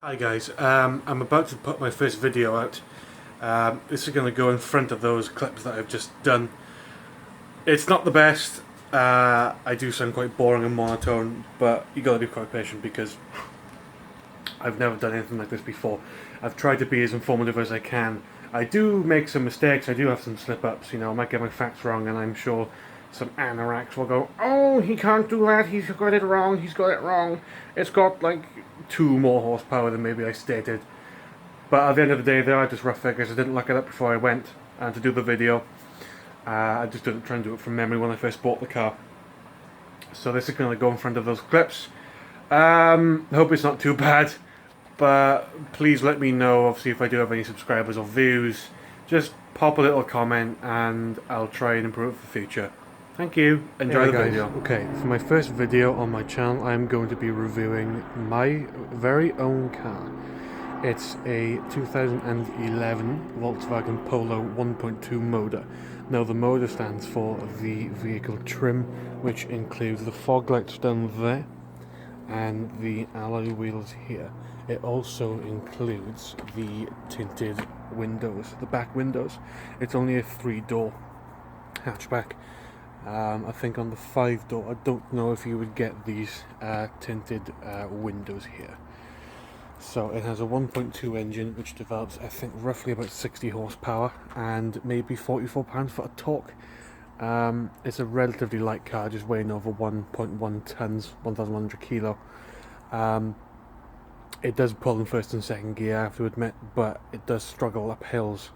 Hi guys, I'm about to put my first video out. This is going to go in front of those clips that I've just done. It's not the best, I do sound quite boring and monotone, but you gotta be quite patient because I've never done anything like this before. I've tried to be as informative as I can. I do make some mistakes, I do have some slip-ups, you know, I might get my facts wrong, and I'm sure some anoraks will go, "Oh, he can't do that, he's got it wrong, it's got like 2 more horsepower than maybe I stated." But at the end of the day, they are just rough figures. I didn't look it up before I went to do the video. I just didn't try and do it from memory when I first bought the car. So this is going to go in front of those clips. I hope it's not too bad, but please let me know, obviously, if I do have any subscribers or views. Just pop a little comment and I'll try and improve it for the future. Thank you. Enjoy the video. Okay, for my first video on my channel, I'm going to be reviewing my very own car. It's a 2011 Volkswagen Polo 1.2 Moda. Now the Moda stands for the vehicle trim, which includes the fog lights down there and the alloy wheels here. It also includes the tinted windows, the back windows. It's only a 3-door hatchback. I think on the 5-door, I don't know if you would get these tinted windows here. So it has a 1.2 engine which develops, I think, roughly about 60 horsepower and maybe 44 pounds-foot of torque. It's a relatively light car, just weighing over 1.1 tons, 1,100 kilo. It does pull in first and second gear, I have to admit, but it does struggle up hills,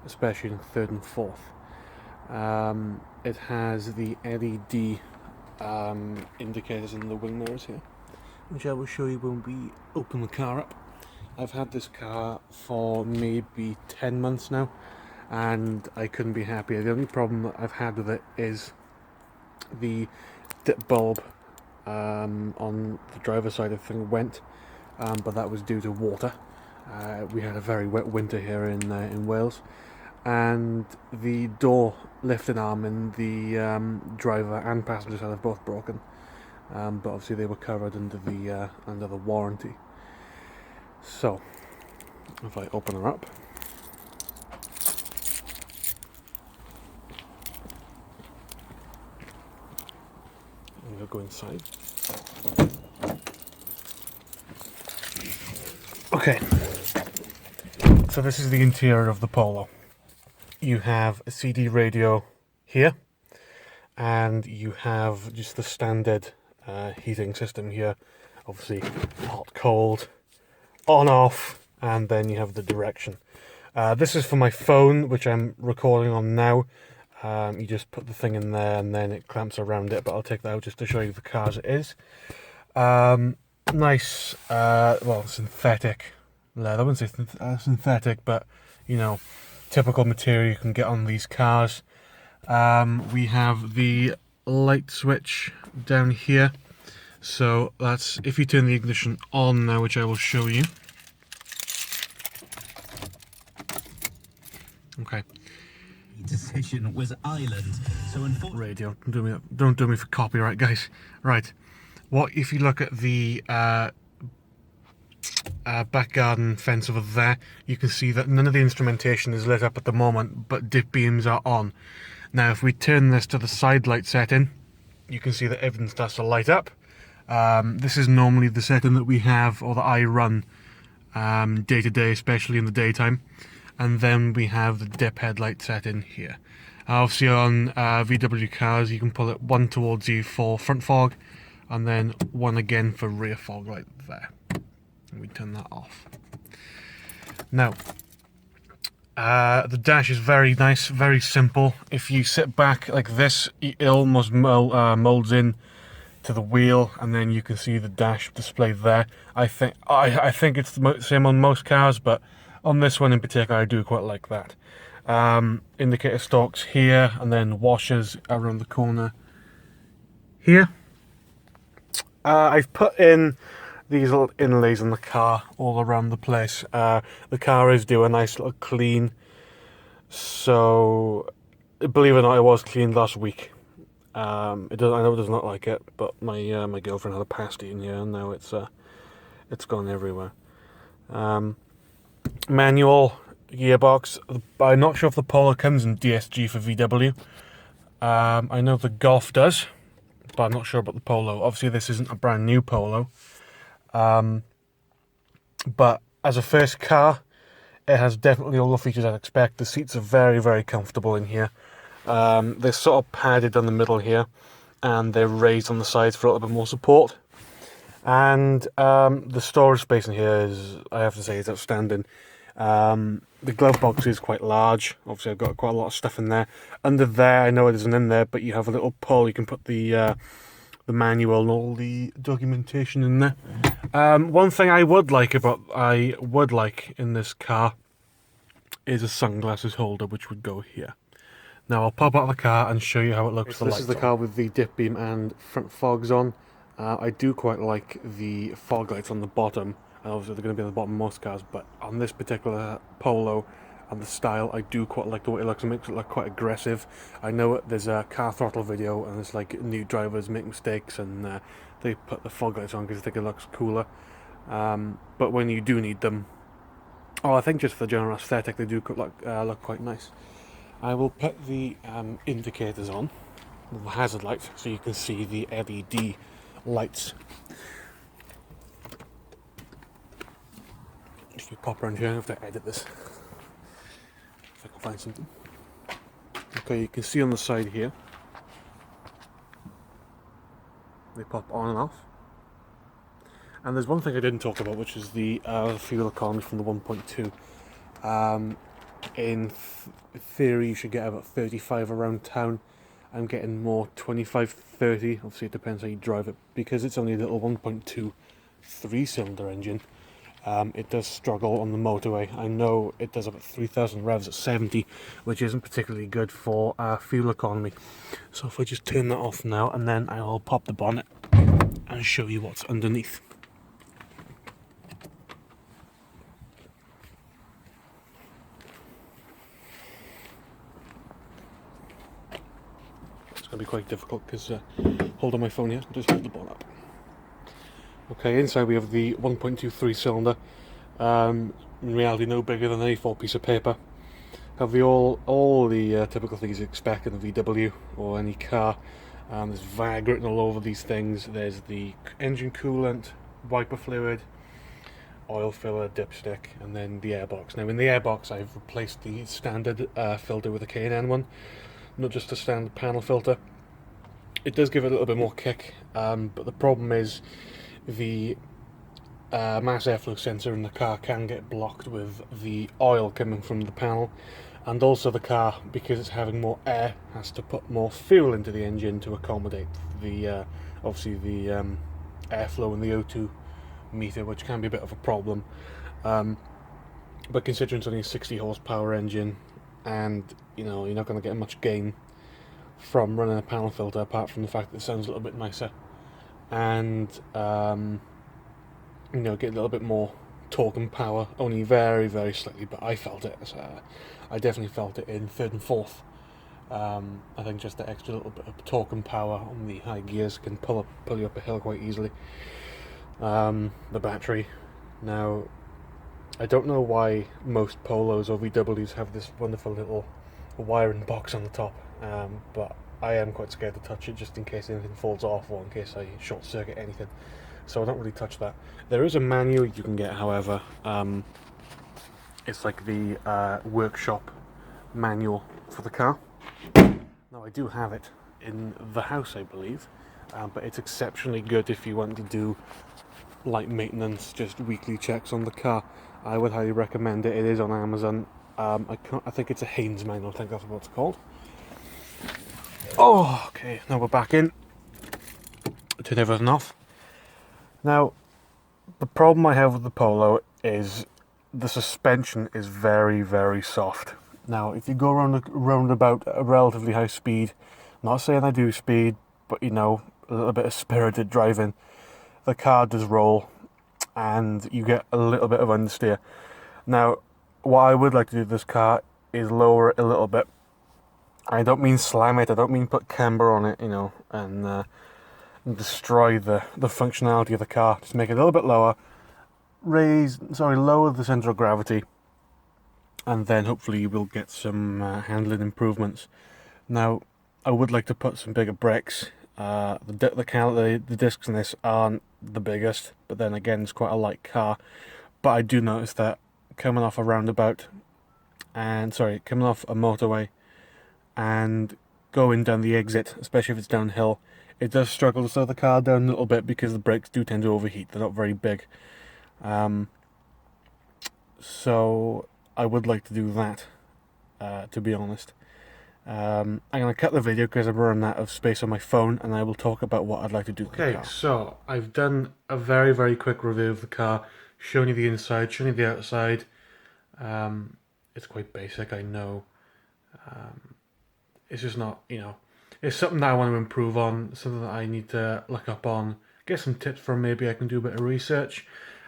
especially in third and fourth. It has the LED indicators in the wing mirrors here, which I will show you when we open the car up. I've had this car for maybe 10 months now, and I couldn't be happier. The only problem that I've had with it is the dip bulb on the driver's side of the thing went, but that was due to water. We had a very wet winter here in Wales, and the door lifting arm in the driver and passenger side have both broken. But obviously they were covered under the warranty. So if I open her up, I'm going to go inside. Okay, so this is the interior of the Polo. You have a CD radio here, and you have just the standard heating system here, obviously hot, cold, on, off, and then you have the direction. This is for my phone, which I'm recording on now. You just put the thing in there and then it clamps around it, but I'll take that out just to show you the car as it is. Nice, well, synthetic leather. I wouldn't say synthetic, but you know, typical material you can get on these cars. We have the light switch down here, so that's if you turn the ignition on now, which I will show you. Okay. Decision was Ireland, so radio. Don't do me for copyright, guys. Right. What if you look at the back garden fence over there? You can see that none of the instrumentation is lit up at the moment, but dip beams are on. Now, if we turn this to the side light setting, you can see that everything starts to light up. This is normally the setting that we have, or that I run day to day, especially in the daytime. And then we have the dip headlight setting here. Obviously on VW cars, you can pull it one towards you for front fog, and then one again for rear fog, right there. And we turn that off. Now, the dash is very nice, very simple. If you sit back like this, it almost molds in to the wheel, and then you can see the dash displayed there. I think it's the same on most cars, but on this one in particular, I do quite like that. Indicator stalks here, and then washers around the corner here. I've put in these little inlays in the car all around the place. The car is due a nice little clean, so believe it or not, it was cleaned last week. I know it does not like it, but my girlfriend had a pasty in here, and now it's gone everywhere. Manual, gearbox. I'm not sure if the Polo comes in DSG for VW. I know the Golf does, but I'm not sure about the Polo. Obviously, this isn't a brand new Polo. But as a first car, it has definitely all the features I'd expect. The seats are very, very comfortable in here. They're sort of padded on the middle here, and they're raised on the sides for a little bit more support. And the storage space in here is, I have to say, is outstanding. The glove box is quite large. Obviously, I've got quite a lot of stuff in there. Under there, I know it isn't in there, but you have a little pull. You can put the manual and all the documentation in there. One thing I would like in this car is a sunglasses holder, which would go here. Now I'll pop out of the car and show you how it looks. So this is the car with the dip beam and front fogs on. I do quite like the fog lights on the bottom. Obviously they're going to be on the bottom of most cars, but on this particular Polo and the style, I do quite like the way it looks. It makes it look quite aggressive. I know there's a car throttle video, and it's like new drivers make mistakes and they put the fog lights on because they think it looks cooler. But when you do need them, I think just for the general aesthetic, they do look quite nice. I will put the indicators on, the hazard lights, so you can see the LED lights. If you pop around here, I have to edit this. If I can find something. Okay, you can see on the side here, they pop on and off. And there's one thing I didn't talk about, which is the fuel economy from the 1.2. In theory, you should get about 35 around town. I'm getting more 25, 30. Obviously, it depends how you drive it. Because it's only a little 1.2 3-cylinder engine, it does struggle on the motorway. I know it does about 3,000 revs at 70, which isn't particularly good for fuel economy. So if I just turn that off now, and then I will pop the bonnet and show you what's underneath. It's going to be quite difficult because holding my phone here, just hold the bonnet up. Okay, inside we have the 1.23 cylinder. In reality, no bigger than an A4 piece of paper. Have all the typical things you expect in a VW or any car. There's VAG written all over these things. There's the engine coolant, wiper fluid, oil filler, dipstick, and then the airbox. Now in the airbox, I've replaced the standard filter with a K&N one, not just a standard panel filter. It does give it a little bit more kick, but the problem is the mass airflow sensor in the car can get blocked with the oil coming from the panel, and also the car, because it's having more air, has to put more fuel into the engine to accommodate the obviously the airflow in the O2 meter, which can be a bit of a problem. But considering it's only a 60 horsepower engine, and you're not going to get much gain from running a panel filter apart from the fact that it sounds a little bit nicer, and get a little bit more torque and power, only very, very slightly, but I felt it. I definitely felt it in third and fourth. I think just the extra little bit of torque and power on the high gears can pull you up a hill quite easily. The battery. Now, I don't know why most Polos or VWs have this wonderful little wiring box on the top, but I am quite scared to touch it just in case anything falls off or in case I short circuit anything. So I don't really touch that. There is a manual you can get, however. It's like the workshop manual for the car. Now I do have it in the house, I believe, but it's exceptionally good if you want to do light maintenance, just weekly checks on the car. I would highly recommend it. It is on Amazon. I think it's a Haynes manual. I think that's what it's called. Oh, okay. Now we're back in. Turn everything off. Now, the problem I have with the Polo is the suspension is very, very soft. Now, if you go around about a relatively high speed, not saying I do speed, but a little bit of spirited driving, the car does roll, and you get a little bit of understeer. Now, what I would like to do with this car is lower it a little bit. I don't mean slam it, I don't mean put camber on it, and destroy the functionality of the car. Just make it a little bit lower, lower the center of gravity, and then hopefully we'll get some handling improvements. Now, I would like to put some bigger brakes. The discs in this aren't the biggest, but then again, it's quite a light car. But I do notice that coming off a roundabout, coming off a motorway, and going down the exit, especially if it's downhill, it does struggle to slow the car down a little bit because the brakes do tend to overheat. They're not very big. So I would like to do that, to be honest. I'm going to cut the video because I'm running out of space on my phone, and I will talk about what I'd like to do with the car. So I've done a very, very quick review of the car, showing you the inside, showing you the outside. It's quite basic, I know. It's just not, it's something that I want to improve on, something that I need to look up on, get some tips from, maybe I can do a bit of research.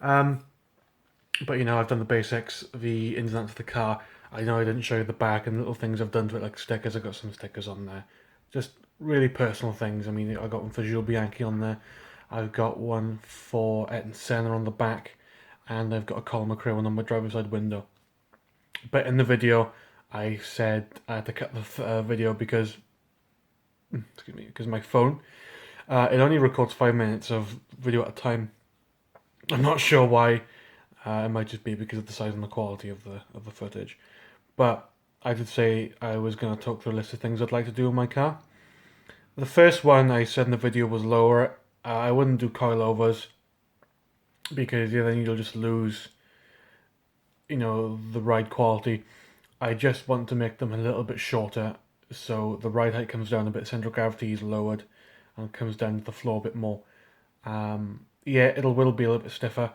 But, I've done the basics, the ins and outs of the car. I know I didn't show you the back and little things I've done to it, like stickers. I've got some stickers on there. Just really personal things. I mean, I got one for Gilles Bianchi on there. I've got one for Ayrton Senna on the back. And I've got a Colin McRae one on my driver's side window. But in the video, I said I had to cut the video because my phone, it only records 5 minutes of video at a time. I'm not sure why. It might just be because of the size and the quality of the footage. But I did say I was going to talk through a list of things I'd like to do with my car. The first one I said in the video was lower it. I wouldn't do coilovers because then you'll just lose, the ride quality. I just want to make them a little bit shorter so the ride height comes down a bit, center of gravity is lowered and comes down to the floor a bit more. Yeah, it will be a little bit stiffer,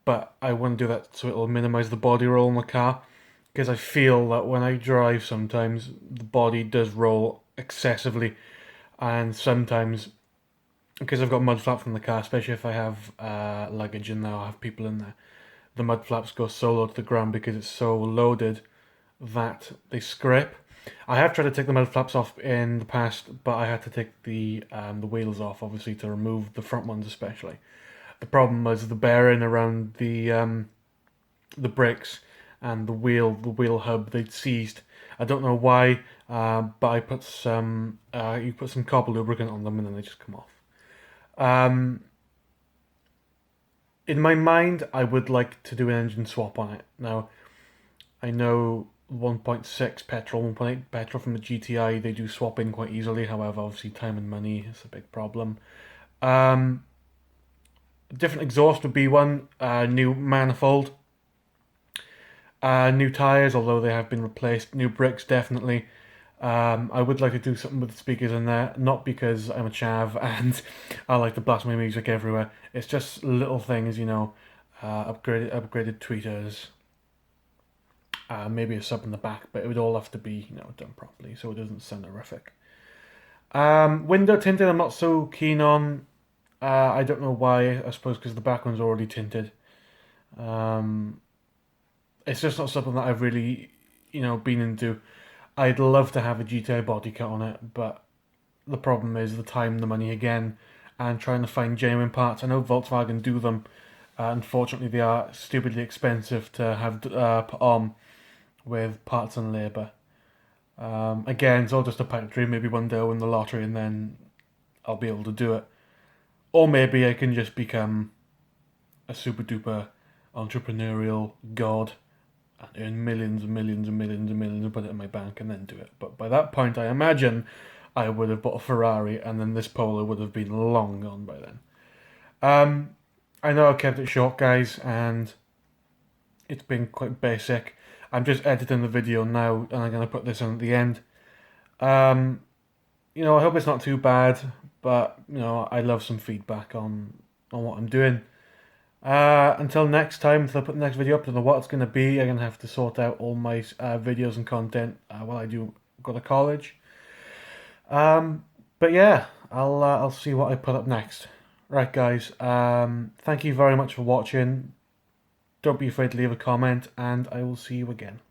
but I want to do that so it'll minimize the body roll in the car, because I feel that when I drive sometimes the body does roll excessively, and sometimes because I've got mud flaps in the car, especially if I have luggage in there or have people in there, the mud flaps go so low to the ground because it's so loaded that they scrape. I have tried to take the mud flaps off in the past, but I had to take the wheels off, obviously, to remove the front ones especially. The problem was the bearing around the brakes and the wheel hub, they'd seized. I don't know why, but I put some you put some copper lubricant on them and then they just come off. In my mind, I would like to do an engine swap on it. Now, I know 1.6 petrol, 1.8 petrol from the GTI, they do swap in quite easily. However, obviously time and money is a big problem. Different exhaust would be one, new manifold, new tyres, although they have been replaced, new brakes definitely. I would like to do something with the speakers in there, not because I'm a chav and I like to blast my music everywhere. It's just little things, upgraded tweeters, maybe a sub in the back, but it would all have to be, done properly so it doesn't sound horrific. Window tinted I'm not so keen on. I don't know why, I suppose because the back one's already tinted. It's just not something that I've really, been into. I'd love to have a GTI body kit on it, but the problem is the time, the money again, and trying to find genuine parts. I know Volkswagen do them. Unfortunately, they are stupidly expensive to have put on with parts and labour. Again, it's all just a pipe dream. Maybe one day I'll win the lottery and then I'll be able to do it. Or maybe I can just become a super duper entrepreneurial god and earn millions and millions and millions and millions and put it in my bank and then do it. But by that point, I imagine I would have bought a Ferrari and then this Polo would have been long gone by then. I know I've kept it short, guys, and it's been quite basic. I'm just editing the video now and I'm going to put this in at the end. I hope it's not too bad, but, I love some feedback on what I'm doing. Until next time, until I put the next video up, I don't know what it's going to be. I'm going to have to sort out all my videos and content while I do go to college. But yeah, I'll see what I put up next. Right, guys, thank you very much for watching. Don't be afraid to leave a comment, and I will see you again.